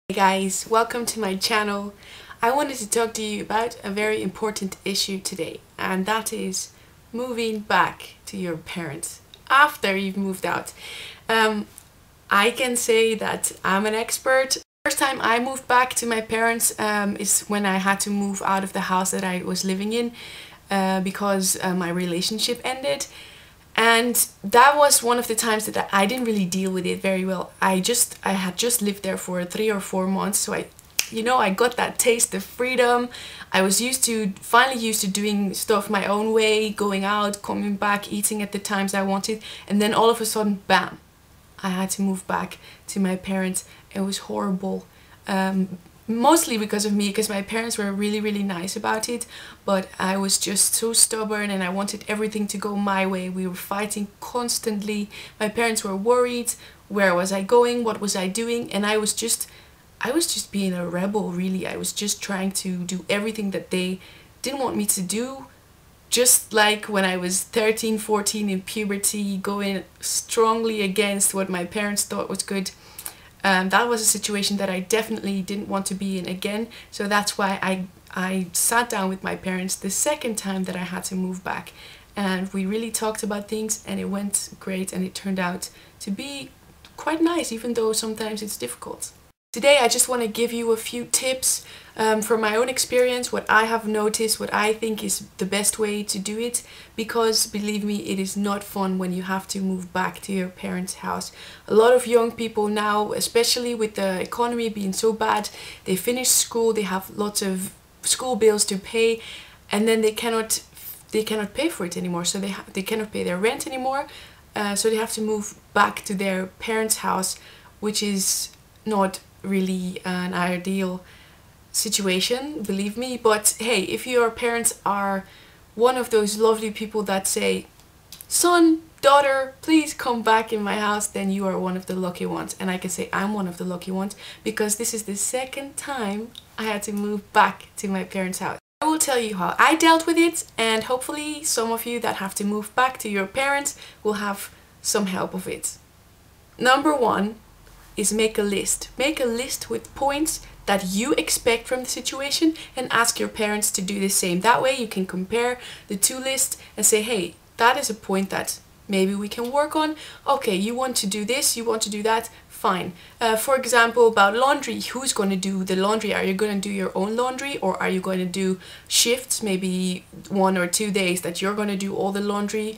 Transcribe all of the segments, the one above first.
Hey guys, welcome to my channel. I wanted to talk to you about a very important issue today, and that is moving back to your parents after you've moved out. I can say that I'm an expert. First time I moved back to my parents is when I had to move out of the house that I was living in because my relationship ended. And that was one of the times that I didn't really deal with it very well. I had just lived there for 3 or 4 months, so I got that taste of freedom. I was finally used to doing stuff my own way, going out, coming back, eating at the times I wanted, and then all of a sudden, bam, I had to move back to my parents. It was horrible. Mostly because of me, because my parents were really nice about it, but I was just so stubborn and I wanted everything to go my way. We were fighting constantly. My parents were worried. Where was I going? What was I doing? And I was just being a rebel, really. I was just trying to do everything that they didn't want me to do. Just like when I was 13, 14 in puberty, going strongly against what my parents thought was good. That was a situation that I definitely didn't want to be in again, so that's why I sat down with my parents the second time that I had to move back, and we really talked about things, and it went great, and it turned out to be quite nice, even though sometimes it's difficult. Today I just want to give you a few tips from my own experience, what I have noticed, what I think is the best way to do it, because believe me, it is not fun when you have to move back to your parents' house. A lot of young people now, especially with the economy being so bad, they finish school, they have lots of school bills to pay, and then they cannot pay for it anymore, so they cannot pay their rent anymore, so they have to move back to their parents' house, which is not really an ideal situation, believe me. But hey, if your parents are one of those lovely people that say, son, daughter, please come back in my house, then you are one of the lucky ones. And I can say I'm one of the lucky ones because this is the second time I had to move back to my parents' house. I will tell you how I dealt with it, and hopefully some of you that have to move back to your parents will have some help of it. Number one is make a list. Make a list with points that you expect from the situation and ask your parents to do the same. That way you can compare the two lists and say, hey, that is a point that maybe we can work on. Okay, you want to do this, you want to do that, fine. For example, about laundry, who's going to do the laundry? Are you going to do your own laundry, or are you going to do shifts, maybe 1 or 2 days that you're going to do all the laundry,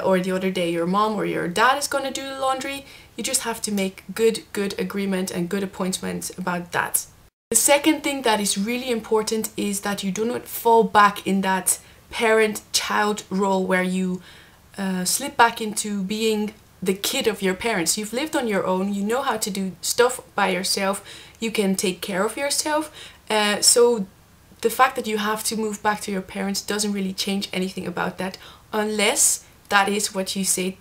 or the other day your mom or your dad is going to do the laundry? You just have to make good agreement and good appointments about that. The second thing that is really important is that you do not fall back in that parent-child role where you slip back into being the kid of your parents. You've lived on your own, you know how to do stuff by yourself, you can take care of yourself, so the fact that you have to move back to your parents doesn't really change anything about that, unless that is what you say,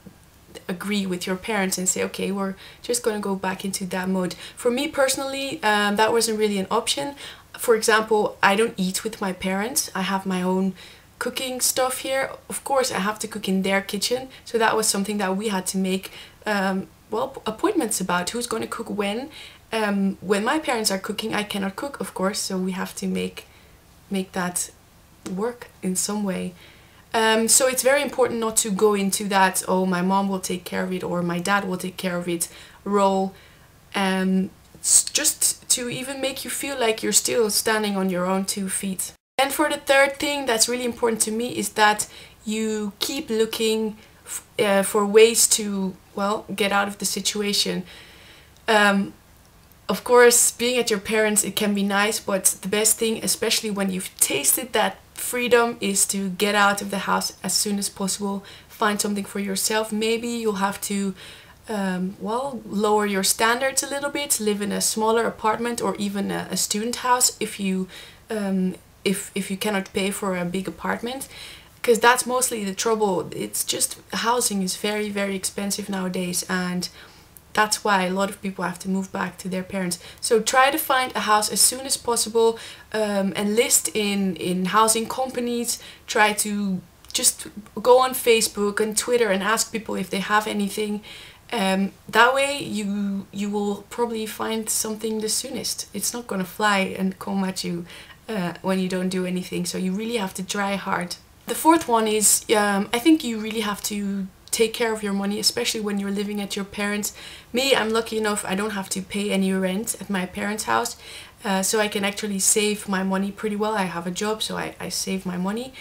agree with your parents and say, okay, we're just going to go back into that mode. For me personally, that wasn't really an option. For example, I don't eat with my parents. I have my own cooking stuff here. Of course, I have to cook in their kitchen, so that was something that we had to make appointments about, who's going to cook when. When my parents are cooking, I cannot cook, of course, so we have to make that work in some way. So it's very important not to go into that, oh, my mom will take care of it or my dad will take care of it role, just to even make you feel like you're still standing on your own 2 feet. And for the third thing that's really important to me is that you keep looking for ways to, well, get out of the situation. Of course, being at your parents, it can be nice, but the best thing, especially when you've tasted that freedom, is to get out of the house as soon as possible. Find something for yourself. Maybe you'll have to well, lower your standards a little bit, live in a smaller apartment or even a student house if you cannot pay for a big apartment, because that's mostly the trouble. It's just housing is very expensive nowadays, and that's why a lot of people have to move back to their parents. So try to find a house as soon as possible, and list in housing companies. Try to just go on Facebook and Twitter and ask people if they have anything, That way you will probably find something the soonest. It's not gonna fly and come at you when you don't do anything, so you really have to try hard. The fourth one is, I think you really have to take care of your money, especially when you're living at your parents'. Me, I'm lucky enough I don't have to pay any rent at my parents' house, so I can actually save my money pretty well. I have a job, so I save my money,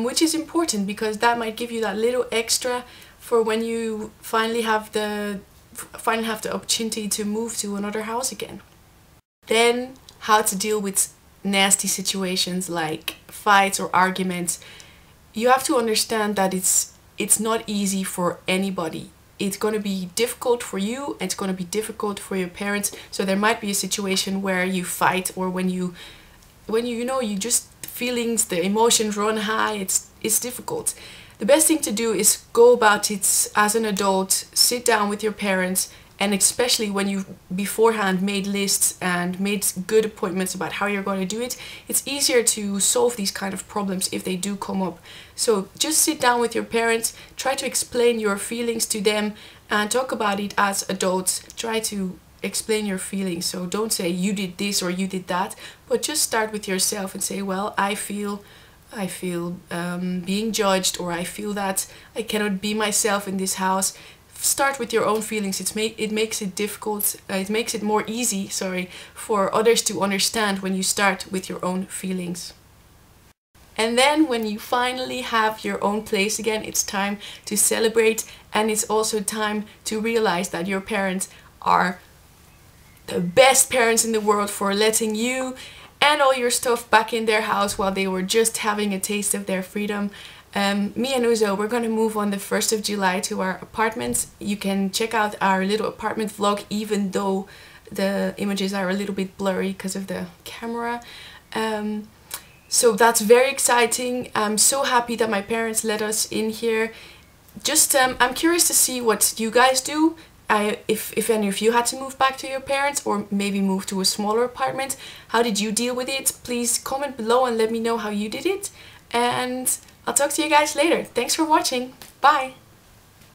which is important because that might give you that little extra for when you finally have the opportunity to move to another house again. Then how to deal with nasty situations like fights or arguments. You have to understand that it's not easy for anybody. It's going to be difficult for you, it's going to be difficult for your parents. So there might be a situation where you fight, or when you know, you just feelings, the emotions run high. It's difficult. The best thing to do is go about it as an adult, sit down with your parents, and especially when you've beforehand made lists and made good appointments about how you're going to do it, it's easier to solve these kind of problems if they do come up. So just sit down with your parents, try to explain your feelings to them and talk about it as adults. Try to explain your feelings. So don't say you did this or you did that, but just start with yourself and say, well, I feel being judged, or I feel that I cannot be myself in this house. Start with your own feelings. It makes it difficult. It makes it more easy, for others to understand when you start with your own feelings. And then when you finally have your own place again, it's time to celebrate, and it's also time to realize that your parents are the best parents in the world for letting you and all your stuff back in their house while they were just having a taste of their freedom. Me and Uzo, we're going to move on the 1st of July to our apartment. You can check out our little apartment vlog, even though the images are a little bit blurry because of the camera. So that's very exciting. I'm so happy that my parents let us in here. Just I'm curious to see what you guys do. If any of you had to move back to your parents, or maybe move to a smaller apartment, how did you deal with it? Please comment below and let me know how you did it. And I'll talk to you guys later. Thanks for watching. Bye!